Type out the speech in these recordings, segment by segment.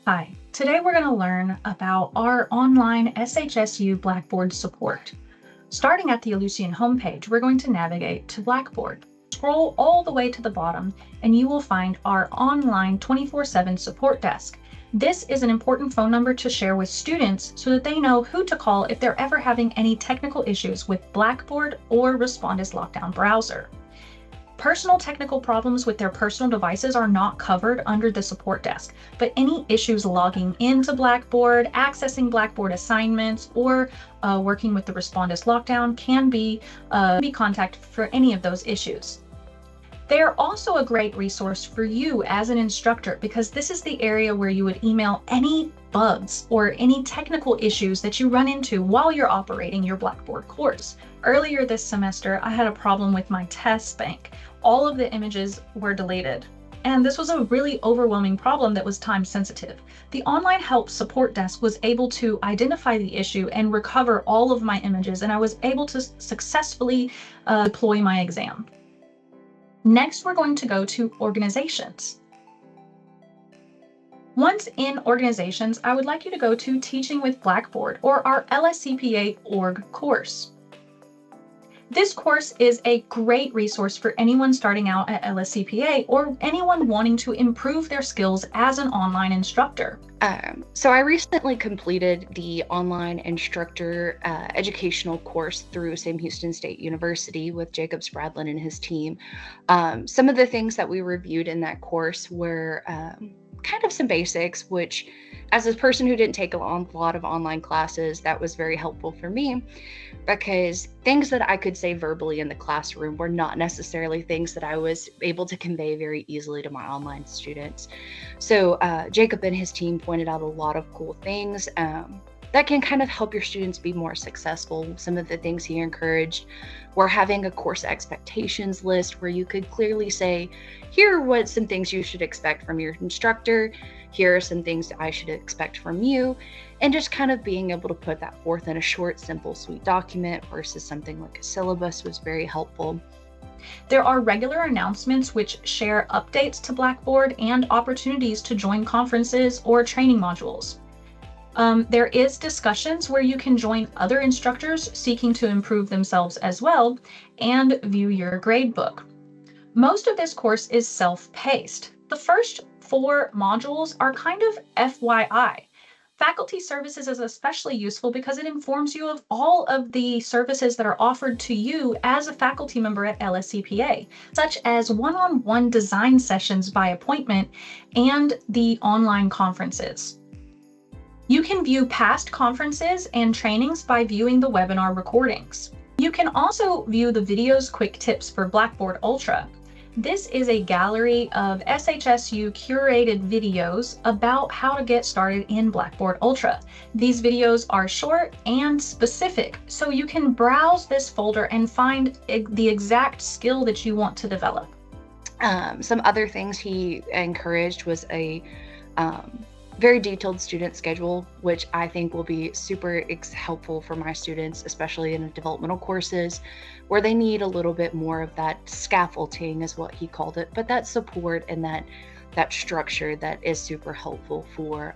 Hi, today we're going to learn about our online SHSU Blackboard support. Starting at the Ellucian homepage, we're going to navigate to Blackboard. Scroll all the way to the bottom and you will find our online 24/7 support desk. This is an important phone number to share with students so that they know who to call if they're ever having any technical issues with Blackboard or Respondus Lockdown browser. Personal technical problems with their personal devices are not covered under the support desk, but any issues logging into Blackboard, accessing Blackboard assignments, or working with the Respondus lockdown can be contacted for any of those issues. They are also a great resource for you as an instructor because this is the area where you would email any bugs or any technical issues that you run into while you're operating your Blackboard course. Earlier this semester, I had a problem with my test bank. All of the images were deleted. And this was a really overwhelming problem that was time sensitive. The online help support desk was able to identify the issue and recover all of my images, and I was able to successfully deploy my exam. Next, we're going to go to organizations. Once in organizations, I would like you to go to Teaching with Blackboard or our Lscpa Org course. This course is a great resource for anyone starting out at Lscpa or anyone wanting to improve their skills as an online instructor. So I recently completed the online instructor educational course through Sam Houston State University with Jacob Spradlin and his team. Some of the things that we reviewed in that course were kind of some basics, which as a person who didn't take a lot of online classes, that was very helpful for me because things that I could say verbally in the classroom were not necessarily things that I was able to convey very easily to my online students. So Jacob and his team pointed out a lot of cool things that can kind of help your students be more successful. Some of the things he encouraged were having a course expectations list where you could clearly say, here are what some things you should expect from your instructor. Here are some things that I should expect from you. And just kind of being able to put that forth in a short, simple, sweet document versus something like a syllabus was very helpful. There are regular announcements which share updates to Blackboard and opportunities to join conferences or training modules. There is discussions where you can join other instructors seeking to improve themselves as well and view your gradebook. Most of this course is self-paced. The first 4 modules are kind of FYI. Faculty services is especially useful because it informs you of all of the services that are offered to you as a faculty member at Lscpa, such as one-on-one design sessions by appointment and the online conferences. You can view past conferences and trainings by viewing the webinar recordings. You can also view the videos quick tips for Blackboard Ultra. This is a gallery of SHSU curated videos about how to get started in Blackboard Ultra. These videos are short and specific, so you can browse this folder and find the exact skill that you want to develop. Some other things he encouraged was a very detailed student schedule, which I think will be super helpful for my students, especially in developmental courses where they need a little bit more of that scaffolding is what he called it, but that support and that structure that is super helpful for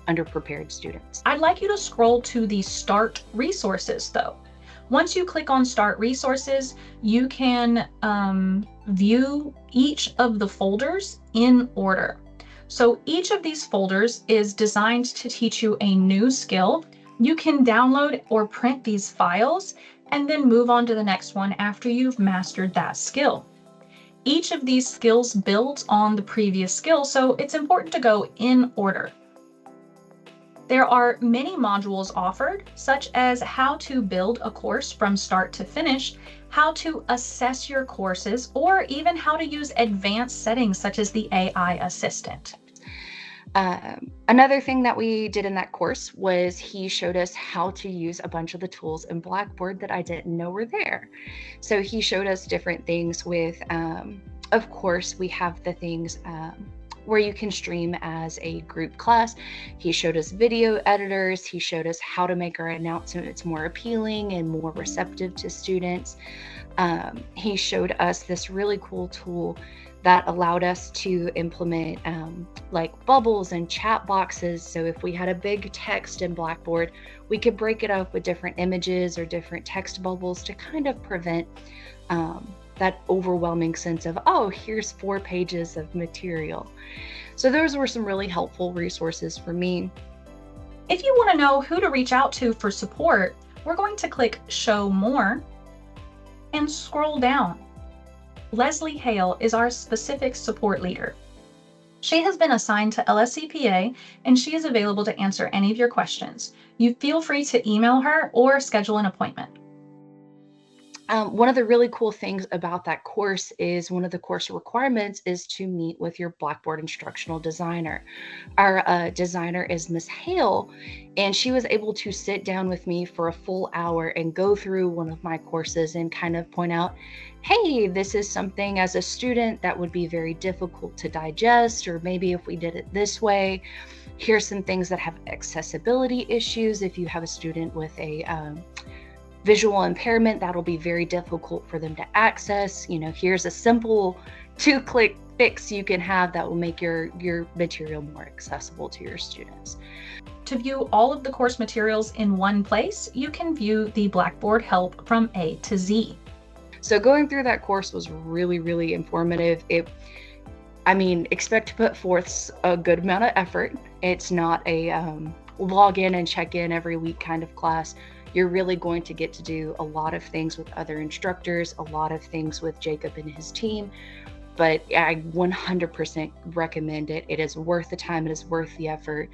underprepared students. I'd like you to scroll to the Start Resources though. Once you click on Start Resources, you can view each of the folders in order. So each of these folders is designed to teach you a new skill. You can download or print these files and then move on to the next one after you've mastered that skill. Each of these skills builds on the previous skill, so it's important to go in order. There are many modules offered, such as how to build a course from start to finish, how to assess your courses, or even how to use advanced settings such as the AI assistant. Another thing that we did in that course was he showed us how to use a bunch of the tools in Blackboard that I didn't know were there. So he showed us different things with, of course, we have the things where you can stream as a group class. He showed us video editors. He showed us how to make our announcements more appealing and more receptive to students. He showed us this really cool tool that allowed us to implement like bubbles and chat boxes. So if we had a big text in Blackboard, we could break it up with different images or different text bubbles to kind of prevent that overwhelming sense of, oh, here's 4 pages of material. So those were some really helpful resources for me. If you want to know who to reach out to for support, we're going to click Show More and scroll down. Leslie Hale is our specific support leader. She has been assigned to Lscpa, and she is available to answer any of your questions. You feel free to email her or schedule an appointment. One of the really cool things about that course is one of the course requirements is to meet with your Blackboard instructional designer. Our designer is Miss Hale, and she was able to sit down with me for a full hour and go through one of my courses and kind of point out, hey, this is something as a student that would be very difficult to digest, or maybe if we did it this way, here's some things that have accessibility issues. If you have a student with a visual impairment, that'll be very difficult for them to access. Here's a simple 2-click fix you can have that will make your material more accessible to your students. To view all of the course materials in one place, you can view the Blackboard help from A to Z. So going through that course was really, really informative. Expect to put forth a good amount of effort. It's not a log in and check in every week kind of class. You're really going to get to do a lot of things with other instructors, a lot of things with Jacob and his team, but I 100% recommend it. It is worth the time, it is worth the effort,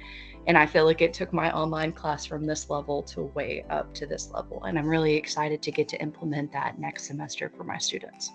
and I feel like it took my online class from this level to way up to this level, and I'm really excited to get to implement that next semester for my students.